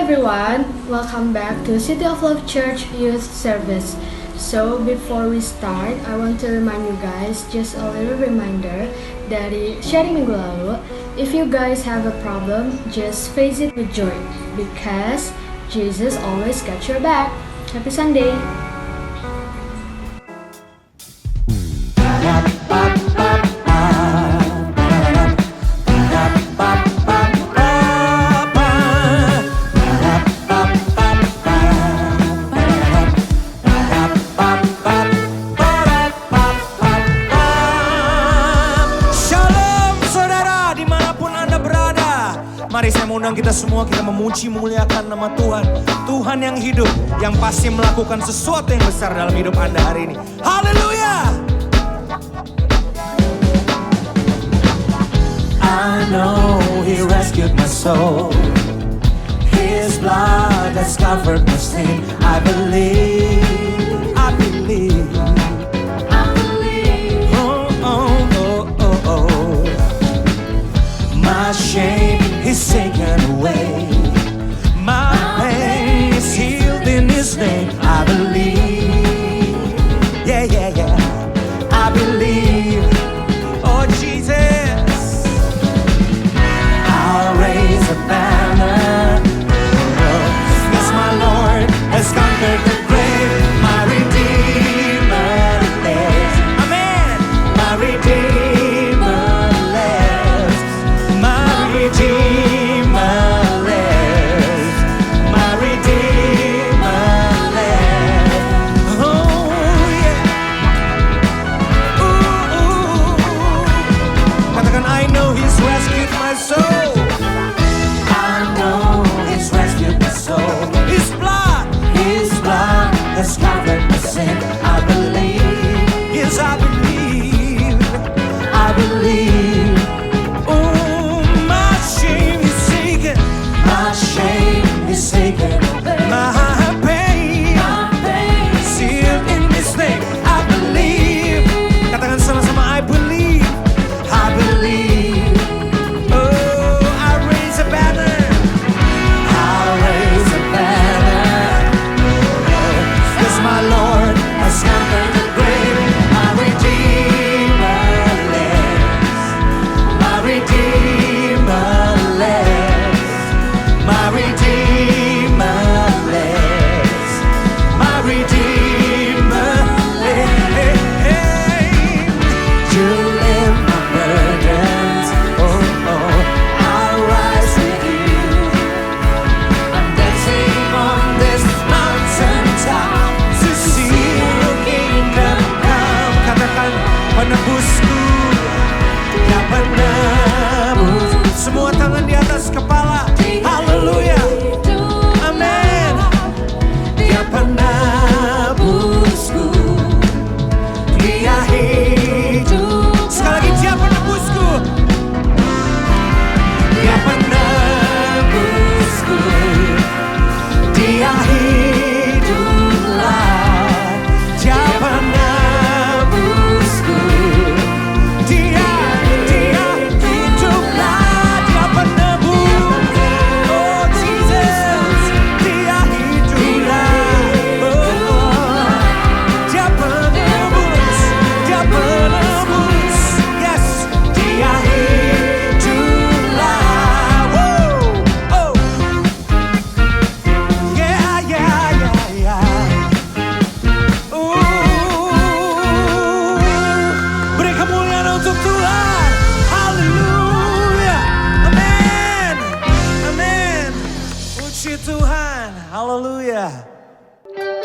everyone, welcome back to City of Love Church Youth Service. So before we start, I want to remind you guys just a little reminder dari sharing minggu lalu. If you guys have a problem, just face it with joy because Jesus always got your back. Happy Sunday. Mari saya mengundang kita semua, kita memuji, memuliakan nama Tuhan. Tuhan yang hidup, yang pasti melakukan sesuatu yang besar dalam hidup Anda hari ini. Haleluya! I know He rescued my soul. His blood has covered my sin. I believe, I believe. My shame is taken away. My pain is healed in His name. I believe. Yeah, yeah, yeah. I believe. Oh, Jesus. I'll raise a banner. Yes, my Lord has conquered the grave. My Redeemer lives. Amen. My Redeemer. Has covered my sin. I believe. Yes, I believe. I believe. Oh, my shame is taken. My shame is taken. My pain sealed in His name. I believe. Katakan sama-sama, I believe. I believe. Oh, I raise a banner. I raise a banner. My Lord has conquered the grave. My Redeemer lives. My Redeemer lives. My Redeemer lives. My Redeemer lives. You lift my burdens. Oh, oh, I'll rise with you. I'm dancing on this mountaintop. Penebusku, ya penebus. Semua tangan di atas kepala. Haleluya. Amin. Dia penebusku. Dia hidup. Sekali lagi, dia penebusku. Dia penebusku. Dia hiduplah. Dia penebusku.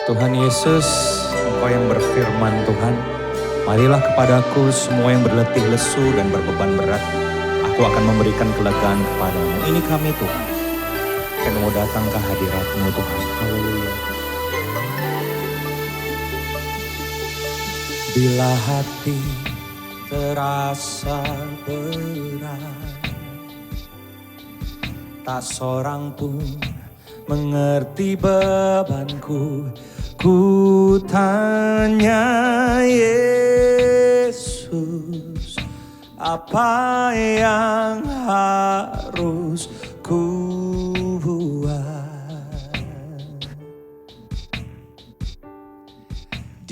Tuhan Yesus, Engkau yang berfirman Tuhan, marilah kepadaku semua yang berletih lesu dan berbeban berat, aku akan memberikan kelegaan kepadamu. Ini kami Tuhan, kami mau datang ke hadirat-Mu Tuhan. Haleluya. Bila hati terasa berat, tak seorang pun mengerti bebanku. Ku tanya Yesus, apa yang harus ku buat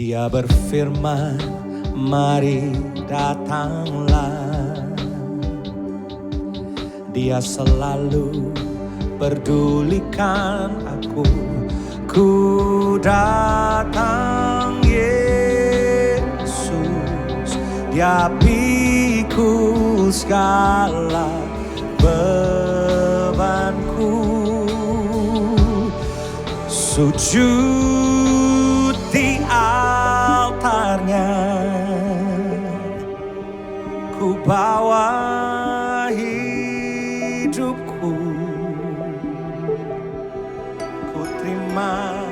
Dia berfirman, mari datanglah. Dia selalu pedulikan aku. Ku datang Yesus, Dia pikul segala bebanku. Sujud di altarnya, ku bawa hidupku. Ku terima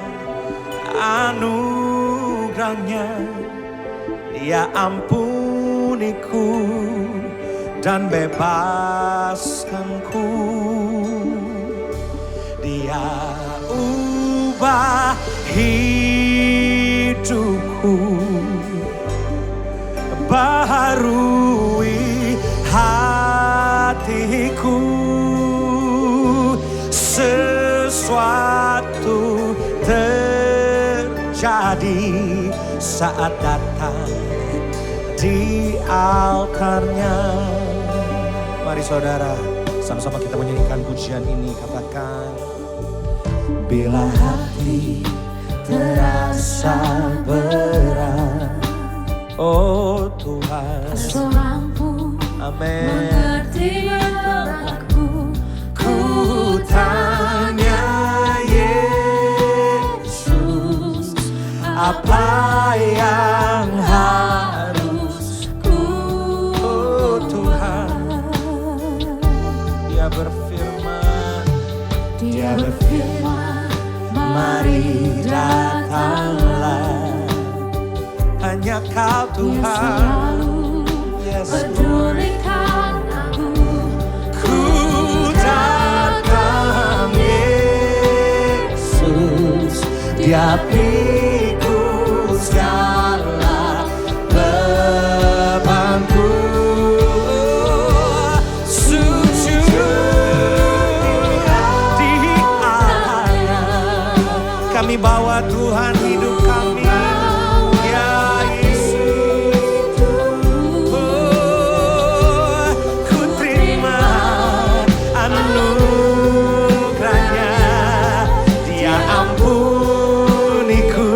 anugerahnya, Dia ampuniku dan bebaskanku. Dia ubah hidupku, baharui hatiku. Sesuatu terjadi saat datang di altarnya. Mari saudara, sama-sama kita menyanyikan pujian ini. Katakan, bila hati terasa berat, oh Tuhan, Kau mampu amin. mengerti aku. Ku tanya Yesus, apa yang harus oh Tuhan. Dia berfirman, Dia berfirman, mari datanglah. Hanya Kau Dia Tuhan, selalu yes, pedulikan aku. ku datang Yesus, Dia pikul segala bebanku. Sujud di altarnya, kami bawa Tuhan hidup kami. Ya Yesus, oh, ku terima anugerahnya, Dia ampuniku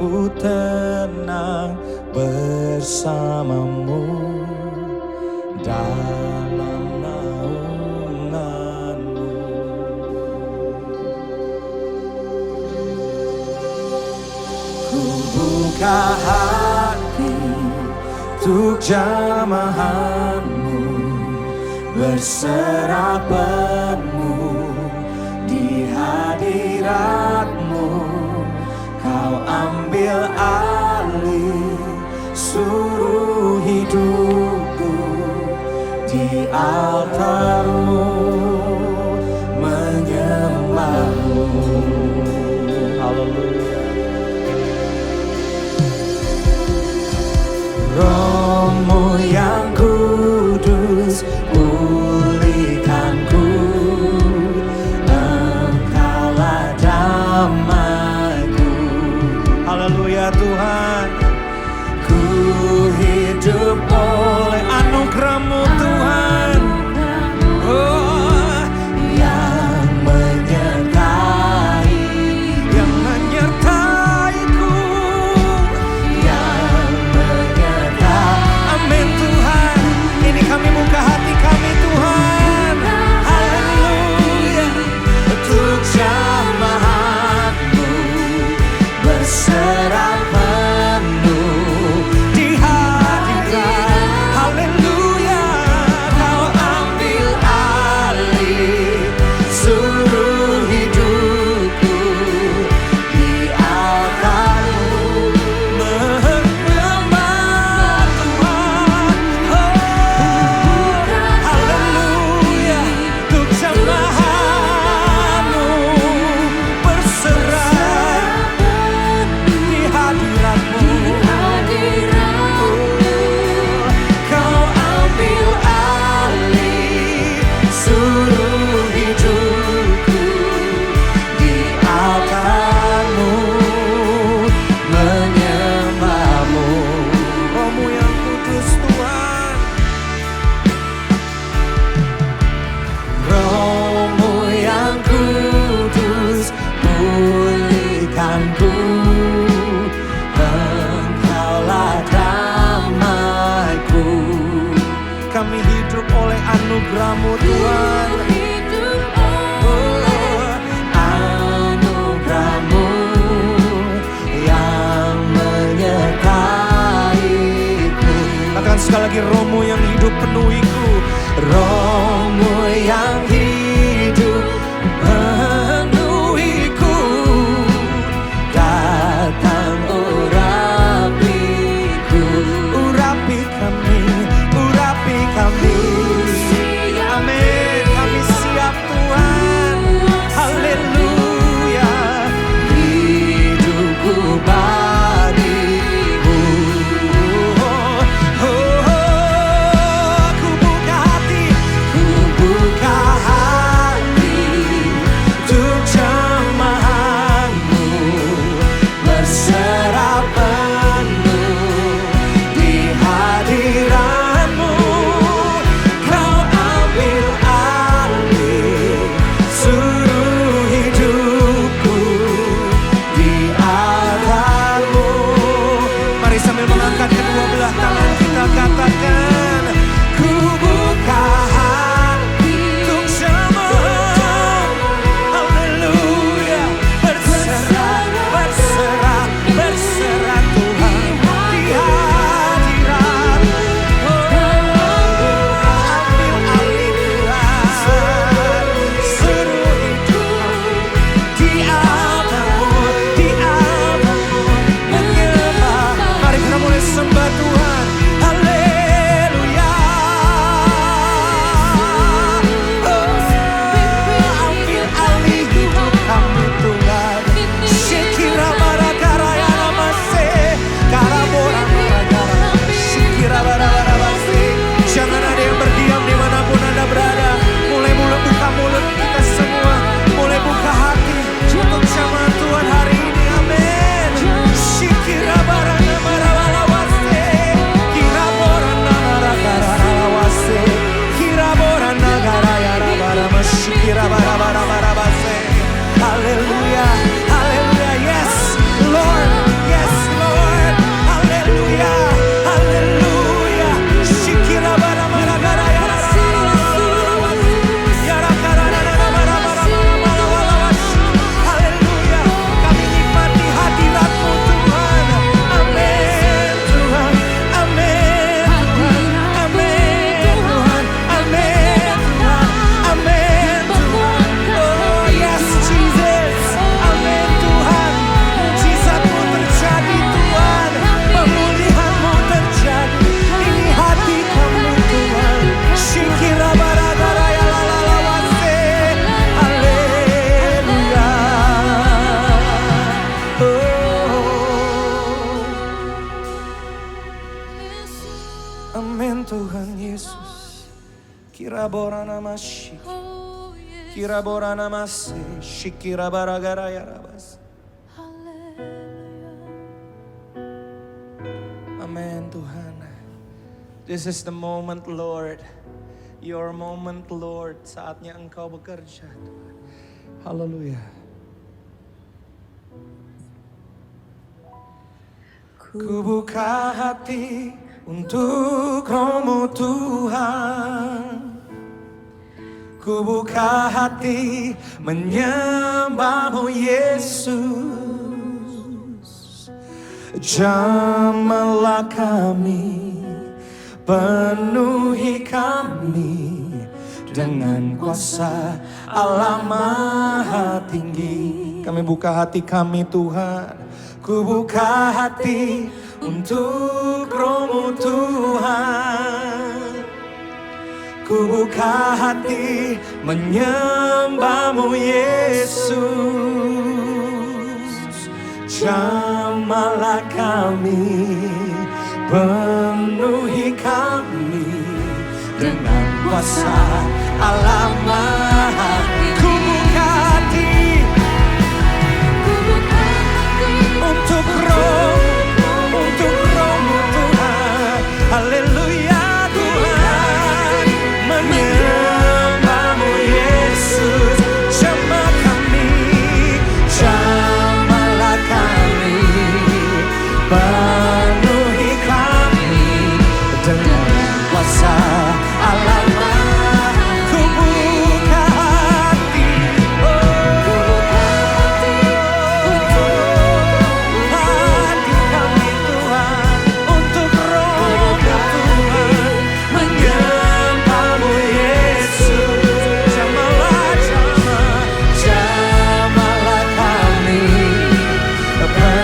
Aku tenang bersamamu dalam naunganmu. Ku buka hati untuk jamahanmu, berserah penuh di hadiratmu. Kau ambil alih seluruh hidupku di altarmu, menyembahmu. Haleluya. Rohmu yang kudus pulihkanku, Engkaulah damaiku. Haleluya Tuhan. Ku hidup oleh anugerah-Mu Tuhan. Oh, yang menyertai, yang menyertaiku, yang menyertai. Amin Tuhan. Ini kami buka hati kami Tuhan. Haleluya. Untuk jamaah-Mu berserah penuh di hadirat. Haleluya. Kau ambil alih seluruh hidupku di altar-Mu, menyembah Tuhan. Oh, haleluya. Untuk jamaah-Mu berserah di hadirat-Mu. Kau ambil alih seluruh hidupku di altar-Mu, menyembah-Mu. Rohmu yang kudus Tuhan, Rohmu yang kudus pulihkanku, Engkaulah damaiku. Kami hidup oleh anugerah-Mu Tuhan. Oh, anugerah-Mu yang menyertaiku. Katakan sekali lagi, Rohmu yang hidup penuhiku. Rohmu yang hidup penuhiku. Datang urapiku, urapi kami, urapi kami. Amin, kami siap Tuhan. Haleluya. Hidupku bagimu. Oh, ku buka hati, ku buka hati. Tuhan Yesus. Kira borana masyi, Oh yes. kira borana masih, shikira baragara ya rabas. Hallelujah. Amin Tuhan. This is the moment Lord. Your moment Lord. Saatnya Engkau bekerja Tuhan. Haleluya. Ku buka hati untuk Roh-Mu Tuhan. Ku buka hati menyembah-Mu Yesus. Jamahlah kami, penuhi kami dengan kuasa Allah Maha Tinggi. Kami buka hati kami Tuhan. Ku buka hati untuk Roh-Mu Tuhan. Ku buka hati menyembah-Mu Yesus. Jamahlah kami, penuhi kami dengan kuasa Allah Maha Tinggi. Ku buka hati untuk Roh-Mu Tuhan. Haleluya Tuhan, menyembah-Mu Yesus. Jamah kami, jamahlah kami, penuhi kami dengan kuasa Allah Maha. Ku buka hati, hati kami Tuhan, untuk Roh-Mu Tuhan, menyembah-Mu Yesus. Jamahlah kami,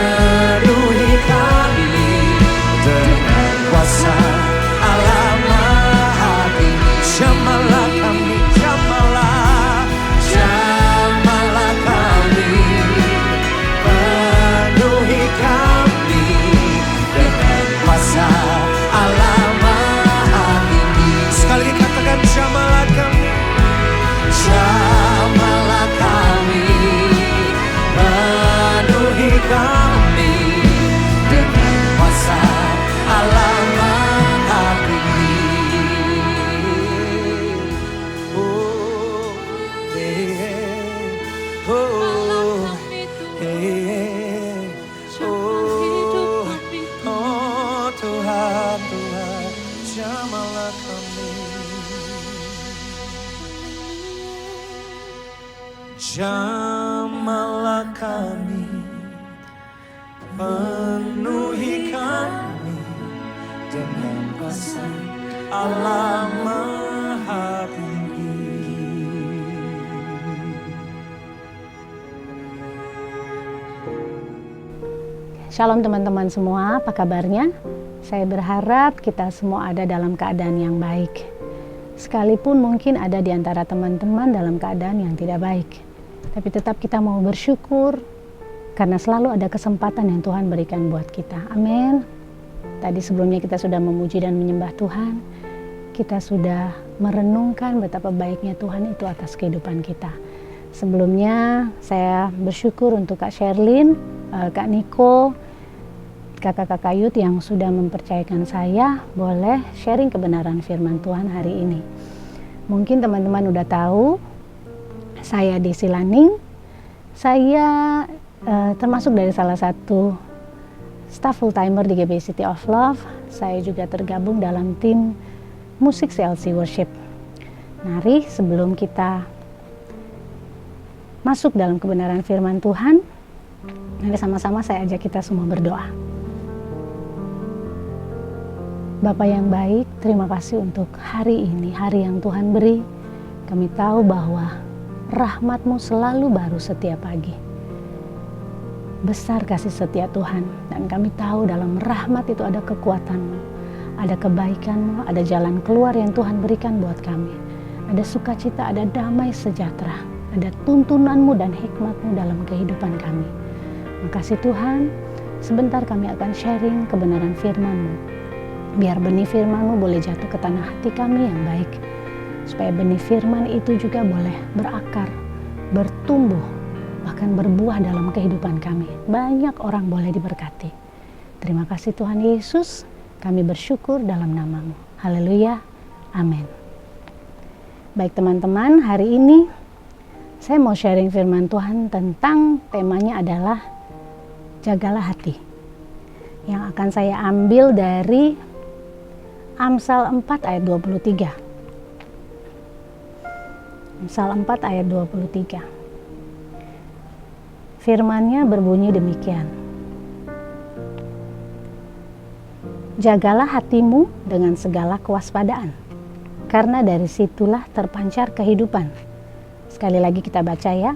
penuhi kami dengan kuasa Allah Maha Tinggi. Jamahlah kami, jamahlah kami, penuhi kami dengan kuasa Allah Maha Tinggi. Sekali lagi katakan jamahlah kami, jamahlah kami, penuhi kami dengan kuasa Allah Maha Tinggi. Oh, yeah. Oh, yeah. Oh, Tuhan, Tuhan, jamahlah kami, jamahlah kami, penuhi kami dengan kuasa Allah Maha Tinggi. Shalom teman-teman semua, apa kabarnya? Saya berharap kita semua ada dalam keadaan yang baik. Sekalipun mungkin ada di antara teman-teman dalam keadaan yang tidak baik. Tapi tetap kita mau bersyukur karena selalu ada kesempatan yang Tuhan berikan buat kita. Amin. Tadi sebelumnya kita sudah memuji dan menyembah Tuhan. Kita sudah merenungkan betapa baiknya Tuhan itu atas kehidupan kita. Sebelumnya saya bersyukur untuk Kak Sherlyn, Kak Niko, kakak-kakak Yud yang sudah mempercayakan saya boleh sharing kebenaran firman Tuhan hari ini. Mungkin teman-teman udah tahu, saya di Silaning, saya termasuk dari salah satu staff full timer di GBI City of Love. Saya juga tergabung dalam tim musik CLC Worship. Mari sebelum kita masuk dalam kebenaran firman Tuhan, mari sama-sama saya ajak kita semua berdoa. Bapa yang baik, terima kasih untuk hari ini, hari yang Tuhan beri. Kami tahu bahwa rahmat-Mu selalu baru setiap pagi. Besar kasih setia Tuhan, dan kami tahu dalam rahmat itu ada kekuatan-Mu, ada kebaikan-Mu, ada jalan keluar yang Tuhan berikan buat kami. Ada sukacita, ada damai sejahtera, ada tuntunan-Mu dan hikmat-Mu dalam kehidupan kami. Makasih Tuhan, sebentar kami akan sharing kebenaran firman-Mu. Biar benih firman-Mu boleh jatuh ke tanah hati kami yang baik. Supaya benih firman itu juga boleh berakar, bertumbuh, bahkan berbuah dalam kehidupan kami. Banyak orang boleh diberkati. Terima kasih Tuhan Yesus, kami bersyukur dalam nama-Mu. Haleluya, amin. Baik teman-teman, hari ini saya mau sharing firman Tuhan tentang temanya adalah jagalah hati. Yang akan saya ambil dari Amsal 4 ayat 23. Amsal 4 ayat 23. Firman-Nya berbunyi demikian. Jagalah hatimu dengan segala kewaspadaan, karena dari situlah terpancar kehidupan. Sekali lagi kita baca ya.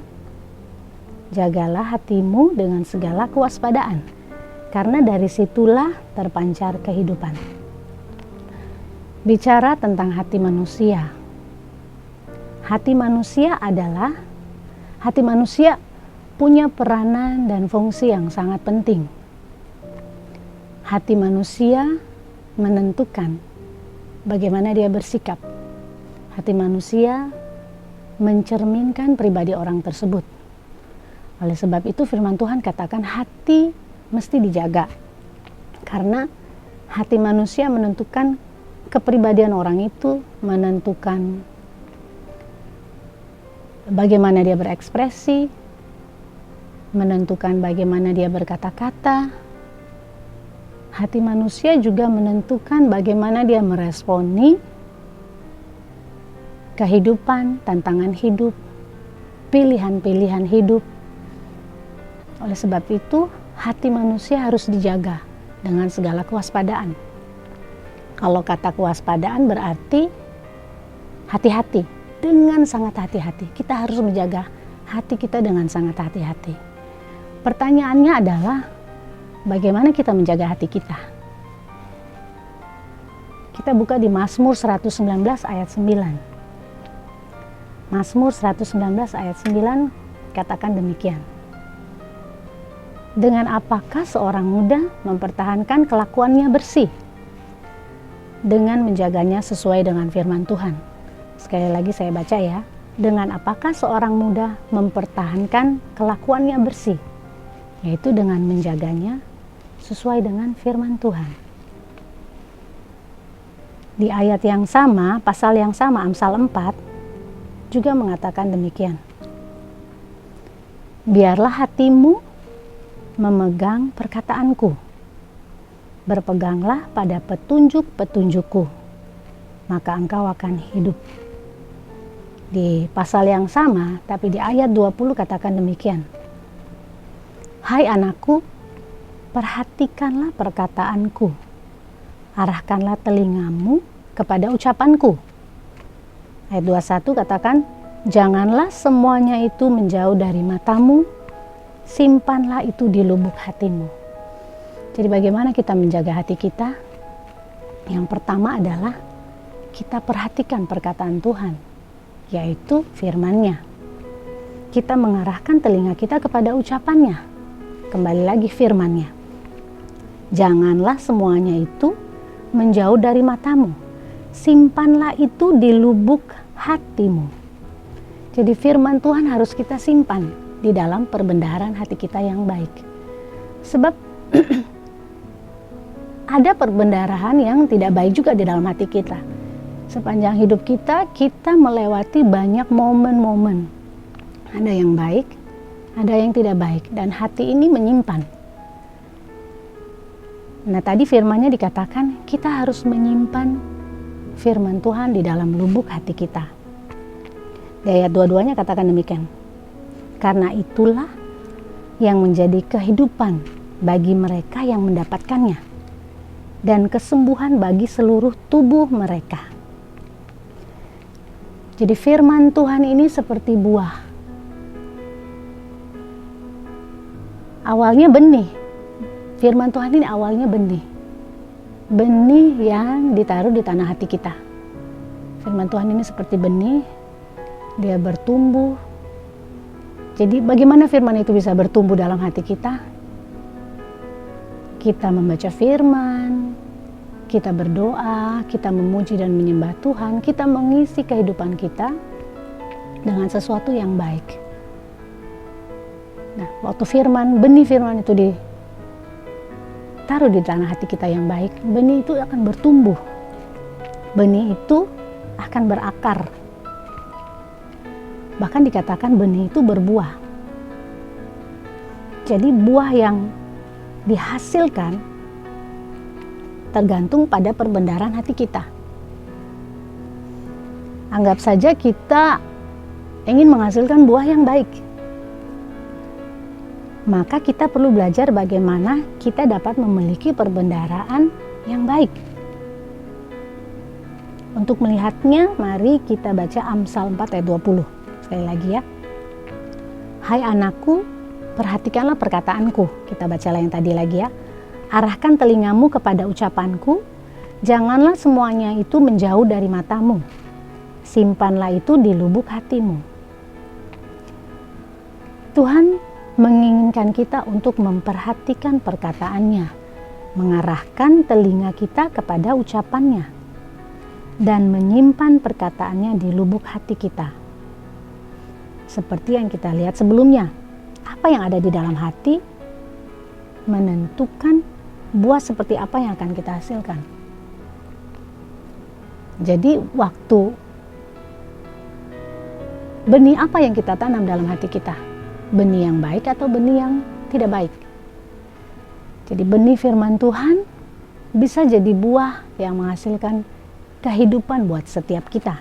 Jagalah hatimu dengan segala kewaspadaan, karena dari situlah terpancar kehidupan. Bicara tentang hati manusia. Hati manusia punya peranan dan fungsi yang sangat penting. Hati manusia menentukan bagaimana dia bersikap. Hati manusia mencerminkan pribadi orang tersebut. Oleh sebab itu firman Tuhan katakan hati mesti dijaga. Karena hati manusia menentukan kepribadian orang itu, menentukan bagaimana dia berekspresi, menentukan bagaimana dia berkata-kata. Hati manusia juga menentukan bagaimana dia meresponi kehidupan, tantangan hidup, pilihan-pilihan hidup. Oleh sebab itu, hati manusia harus dijaga dengan segala kewaspadaan. Kalau kata kewaspadaan berarti hati-hati, dengan sangat hati-hati. Kita harus menjaga hati kita dengan sangat hati-hati. Pertanyaannya adalah, bagaimana kita menjaga hati kita? Kita buka di Mazmur 119 ayat 9. Mazmur 119 ayat 9 katakan demikian. Dengan apakah seorang muda mempertahankan kelakuannya bersih? Dengan menjaganya sesuai dengan firman Tuhan. Sekali lagi saya baca ya. Dengan apakah seorang muda mempertahankan kelakuannya bersih? Yaitu dengan menjaganya sesuai dengan firman Tuhan. Di ayat yang sama, pasal yang sama, Amsal 4, juga mengatakan demikian. Biarlah hatimu memegang perkataanku. Berpeganglah pada petunjuk-petunjukku, maka engkau akan hidup. Di pasal yang sama, tapi di ayat 20 katakan demikian. Hai anakku, perhatikanlah perkataanku, arahkanlah telingamu kepada ucapanku. Ayat 21 katakan, janganlah semuanya itu menjauh dari matamu, simpanlah itu di lubuk hatimu. Jadi bagaimana kita menjaga hati kita? Yang pertama adalah kita perhatikan perkataan Tuhan, yaitu firman-Nya. Kita mengarahkan telinga kita kepada ucapannya. Kembali lagi firman-Nya. Janganlah semuanya itu menjauh dari matamu. Simpanlah itu di lubuk hatimu. Jadi firman Tuhan harus kita simpan di dalam perbendaharaan hati kita yang baik. Sebab ada perbendaharaan yang tidak baik juga di dalam hati kita. Sepanjang hidup kita, kita melewati banyak momen-momen. Ada yang baik, ada yang tidak baik. Dan hati ini menyimpan. Nah tadi firman-Nya dikatakan, kita harus menyimpan firman Tuhan di dalam lubuk hati kita. Di ayat 22-nya katakan demikian. Karena itulah yang menjadi kehidupan bagi mereka yang mendapatkannya. Dan kesembuhan bagi seluruh tubuh mereka. Jadi firman Tuhan ini seperti buah. Awalnya benih. Firman Tuhan ini awalnya benih. Benih yang ditaruh di tanah hati kita. Firman Tuhan ini seperti benih. Dia bertumbuh. Jadi bagaimana firman itu bisa bertumbuh dalam hati kita? Kita membaca firman, kita berdoa, kita memuji dan menyembah Tuhan, kita mengisi kehidupan kita dengan sesuatu yang baik. Nah, waktu benih firman itu ditaruh di tanah hati kita yang baik, benih itu akan bertumbuh. Benih itu akan berakar. Bahkan dikatakan benih itu berbuah. Jadi buah yang dihasilkan tergantung pada perbendaharaan hati kita. Anggap saja kita ingin menghasilkan buah yang baik. Maka kita perlu belajar bagaimana kita dapat memiliki perbendaharaan yang baik. Untuk melihatnya, mari kita baca Amsal 4 ayat 20. Sekali lagi ya. Hai anakku, perhatikanlah perkataanku. Kita baca yang tadi lagi ya. Arahkan telingamu kepada ucapanku, janganlah semuanya itu menjauh dari matamu. Simpanlah itu di lubuk hatimu. Tuhan menginginkan kita untuk memperhatikan perkataannya, mengarahkan telinga kita kepada ucapannya, dan menyimpan perkataannya di lubuk hati kita. Seperti yang kita lihat sebelumnya, apa yang ada di dalam hati menentukan buah seperti apa yang akan kita hasilkan. Jadi waktu benih apa yang kita tanam dalam hati kita? Benih yang baik atau benih yang tidak baik? Jadi benih firman Tuhan bisa jadi buah yang menghasilkan kehidupan buat setiap kita.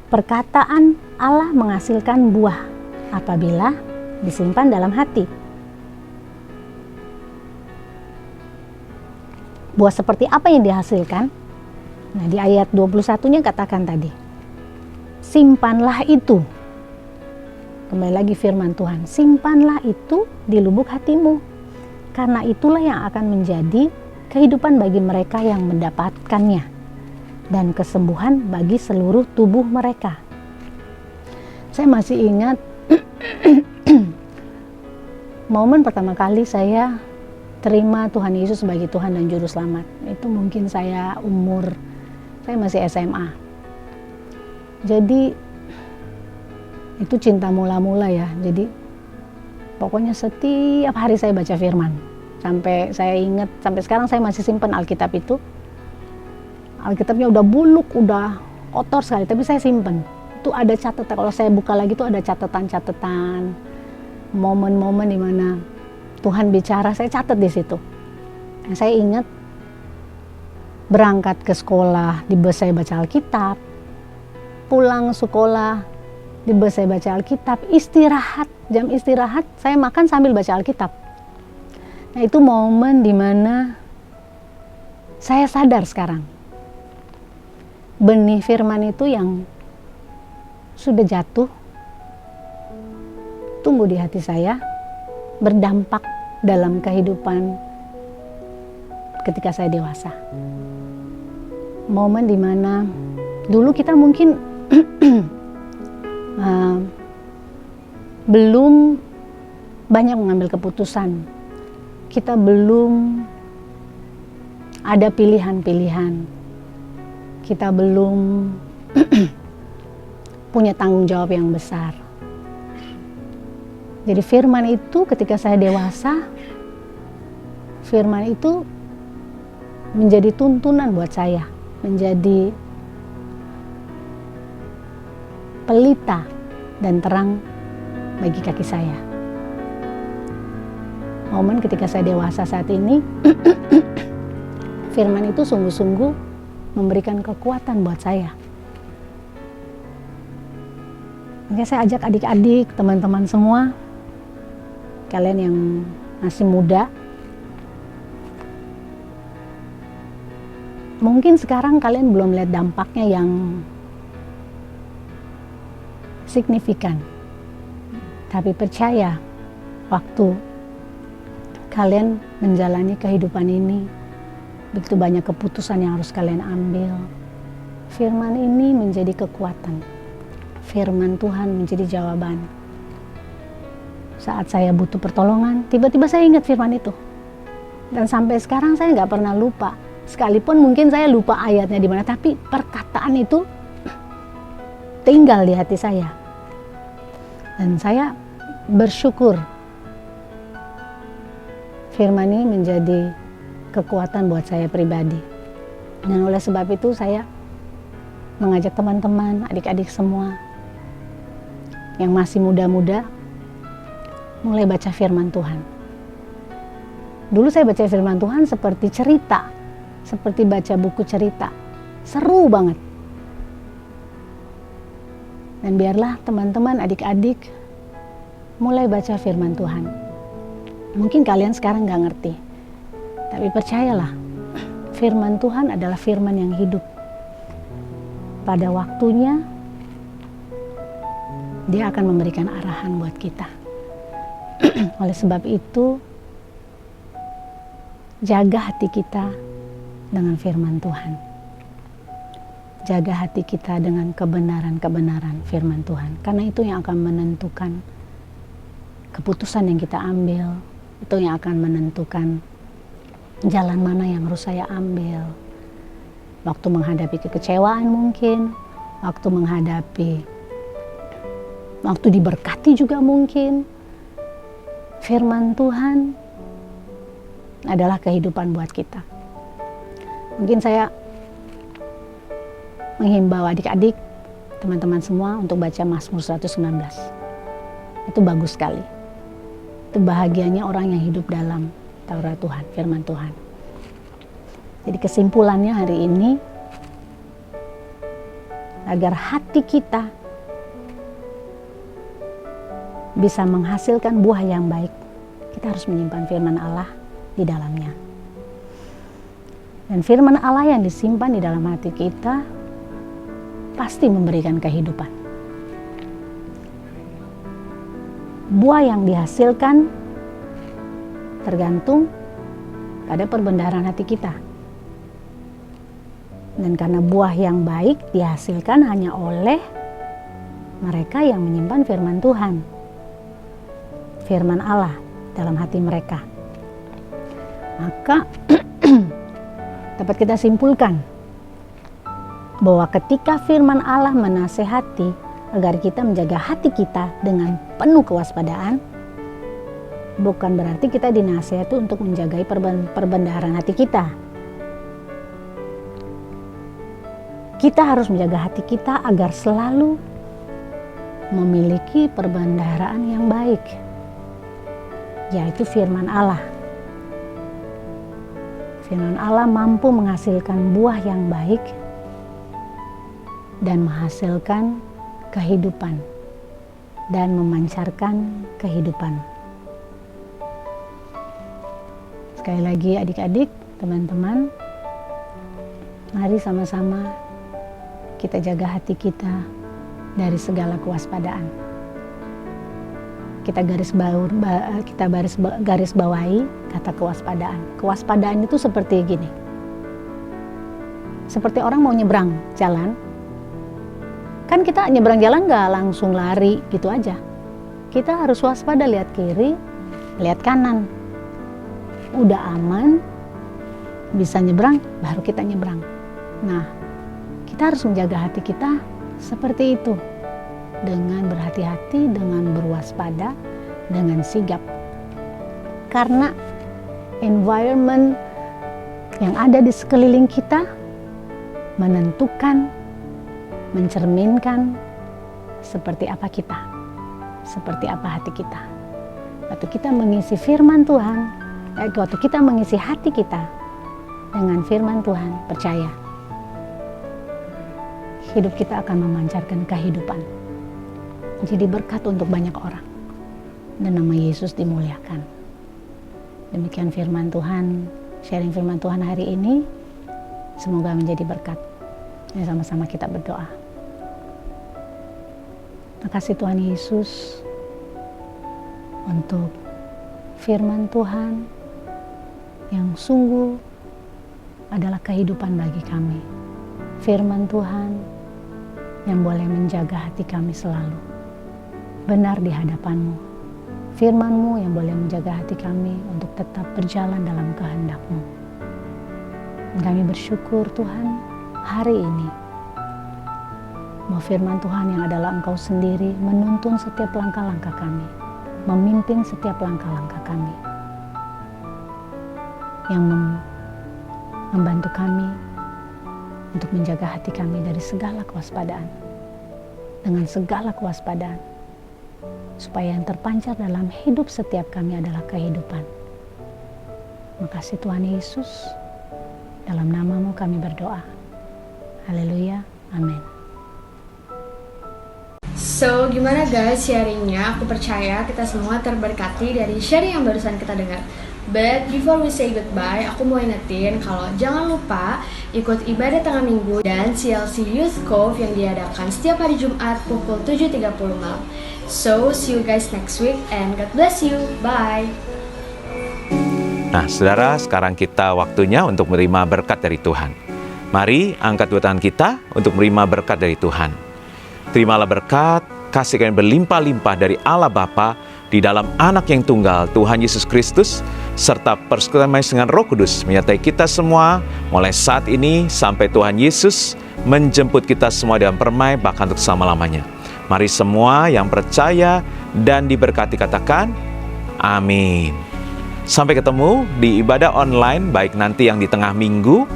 Perkataan Allah menghasilkan buah apabila disimpan dalam hati. Buah seperti apa yang dihasilkan? Nah, di ayat 21-nya katakan tadi, simpanlah itu. Kembali lagi firman Tuhan, simpanlah itu di lubuk hatimu, karena itulah yang akan menjadi kehidupan bagi mereka yang mendapatkannya, dan kesembuhan bagi seluruh tubuh mereka. Saya masih ingat momen pertama kali saya terima Tuhan Yesus sebagai Tuhan dan Juru Selamat. Itu mungkin saya masih SMA. Jadi itu cinta mula-mula ya. Jadi pokoknya setiap hari saya baca firman. Sampai saya ingat, sampai sekarang saya masih simpan Alkitab itu. Alkitabnya udah buluk, udah kotor sekali, tapi saya simpan. Itu ada catatan, kalau saya buka lagi itu ada catatan-catatan, momen-momen di mana Tuhan bicara, saya catat di situ. Saya ingat berangkat ke sekolah, di bus saya baca Alkitab. Pulang sekolah, di bus saya baca Alkitab. Istirahat, jam istirahat, saya makan sambil baca Alkitab. Nah, itu momen di mana saya sadar sekarang. Benih firman itu yang sudah jatuh, tumbuh di hati saya, berdampak dalam kehidupan ketika saya dewasa. Momen dimana dulu kita mungkin belum banyak mengambil keputusan. Kita belum ada pilihan-pilihan. Kita belum punya tanggung jawab yang besar. Jadi firman itu ketika saya dewasa, firman itu menjadi tuntunan buat saya, menjadi pelita dan terang bagi kaki saya. Momen ketika saya dewasa saat ini, firman itu sungguh-sungguh memberikan kekuatan buat saya. Makanya saya ajak adik-adik, teman-teman semua, kalian yang masih muda, mungkin sekarang kalian belum lihat dampaknya yang signifikan. Tapi percaya, waktu kalian menjalani kehidupan ini, begitu banyak keputusan yang harus kalian ambil. Firman ini menjadi kekuatan. Firman Tuhan menjadi jawaban. Saat saya butuh pertolongan, tiba-tiba saya ingat firman itu. Dan sampai sekarang saya nggak pernah lupa. Sekalipun mungkin saya lupa ayatnya di mana, tapi perkataan itu tinggal di hati saya. Dan saya bersyukur firman ini menjadi kekuatan buat saya pribadi. Dan oleh sebab itu saya mengajak teman-teman, adik-adik semua yang masih muda-muda mulai baca firman Tuhan. Dulu saya baca firman Tuhan seperti cerita, seperti baca buku cerita. Seru banget. Dan biarlah teman-teman, adik-adik mulai baca firman Tuhan. Mungkin kalian sekarang gak ngerti, tapi percayalah, firman Tuhan adalah firman yang hidup. Pada waktunya, dia akan memberikan arahan buat kita. Oleh sebab itu, jaga hati kita dengan firman Tuhan. Jaga hati kita dengan kebenaran-kebenaran firman Tuhan. Karena itu yang akan menentukan keputusan yang kita ambil. Itu yang akan menentukan jalan mana yang harus saya ambil. Waktu menghadapi kekecewaan mungkin. Waktu diberkati juga mungkin. Firman Tuhan adalah kehidupan buat kita. Mungkin saya menghimbau adik-adik, teman-teman semua untuk baca Mazmur 119. Itu bagus sekali. Itu bahagianya orang yang hidup dalam Taurat Tuhan, firman Tuhan. Jadi kesimpulannya hari ini, agar hati kita bisa menghasilkan buah yang baik, kita harus menyimpan firman Allah di dalamnya. Dan firman Allah yang disimpan di dalam hati kita pasti memberikan kehidupan. Buah yang dihasilkan tergantung pada perbendaharaan hati kita. Dan karena buah yang baik dihasilkan hanya oleh mereka yang menyimpan firman Tuhan, firman Allah dalam hati mereka. Maka dapat kita simpulkan bahwa ketika firman Allah menasehati agar kita menjaga hati kita dengan penuh kewaspadaan, bukan berarti kita dinasehati untuk menjaga perbendaharaan hati kita. Kita harus menjaga hati kita agar selalu memiliki perbendaharaan yang baik, yaitu firman Allah. Firman Allah mampu menghasilkan buah yang baik dan menghasilkan kehidupan dan memancarkan kehidupan. Sekali lagi adik-adik, teman-teman, mari sama-sama kita jaga hati kita dari segala kewaspadaan. Kita garis bawahi kata kewaspadaan. Kewaspadaan itu seperti gini. Seperti orang mau nyebrang jalan. Kan kita nyebrang jalan gak langsung lari gitu aja. Kita harus waspada, lihat kiri, lihat kanan. Udah aman, bisa nyebrang, baru kita nyebrang. Nah, kita harus menjaga hati kita seperti itu. Dengan berhati-hati, dengan berwaspada, dengan sigap. Karena environment yang ada di sekeliling kita menentukan, mencerminkan seperti apa kita, seperti apa hati kita. Waktu kita mengisi firman Tuhan, waktu kita mengisi hati kita dengan firman Tuhan, percaya, hidup kita akan memancarkan kehidupan. Jadi berkat untuk banyak orang. Dan nama Yesus dimuliakan. Demikian firman Tuhan, sharing firman Tuhan hari ini. Semoga menjadi berkat. Mari sama-sama kita berdoa. Terima kasih Tuhan Yesus untuk firman Tuhan yang sungguh adalah kehidupan bagi kami. Firman Tuhan yang boleh menjaga hati kami selalu benar di hadapan-Mu. Firman-Mu yang boleh menjaga hati kami untuk tetap berjalan dalam kehendak-Mu. Kami bersyukur Tuhan hari ini bahwa firman Tuhan yang adalah Engkau sendiri menuntun setiap langkah-langkah kami, memimpin setiap langkah-langkah kami, yang membantu kami untuk menjaga hati kami dari segala kewaspadaan, dengan segala kewaspadaan, supaya yang terpancar dalam hidup setiap kami adalah kehidupan. Makasih Tuhan Yesus, dalam nama-Mu kami berdoa. Haleluya, amin. So, gimana guys sharingnya? Aku percaya kita semua terberkati dari sharing yang barusan kita dengar. But before we say goodbye, aku mau ingetin kalau jangan lupa ikut ibadah tengah minggu dan CLC Youth Cove yang diadakan setiap hari Jumat pukul 7.30 malam. So, see you guys next week and God bless you. Bye. Nah, saudara, sekarang kita waktunya untuk menerima berkat dari Tuhan. Mari angkat dua tangan kita untuk menerima berkat dari Tuhan. Terimalah berkat, kasih yang berlimpah-limpah dari Allah Bapa di dalam Anak yang tunggal, Tuhan Yesus Kristus, serta persekutuan dengan Roh Kudus menyertai kita semua mulai saat ini sampai Tuhan Yesus menjemput kita semua dalam permai bahkan untuk selama-lamanya. Mari semua yang percaya dan diberkati katakan, amin. Sampai ketemu di ibadah online, baik nanti yang di tengah minggu,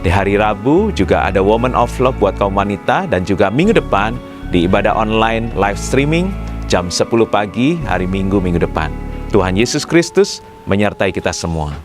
di hari Rabu juga ada Woman of Love buat kaum wanita, dan juga minggu depan di ibadah online live streaming jam 10 pagi hari Minggu depan. Tuhan Yesus Kristus menyertai kita semua.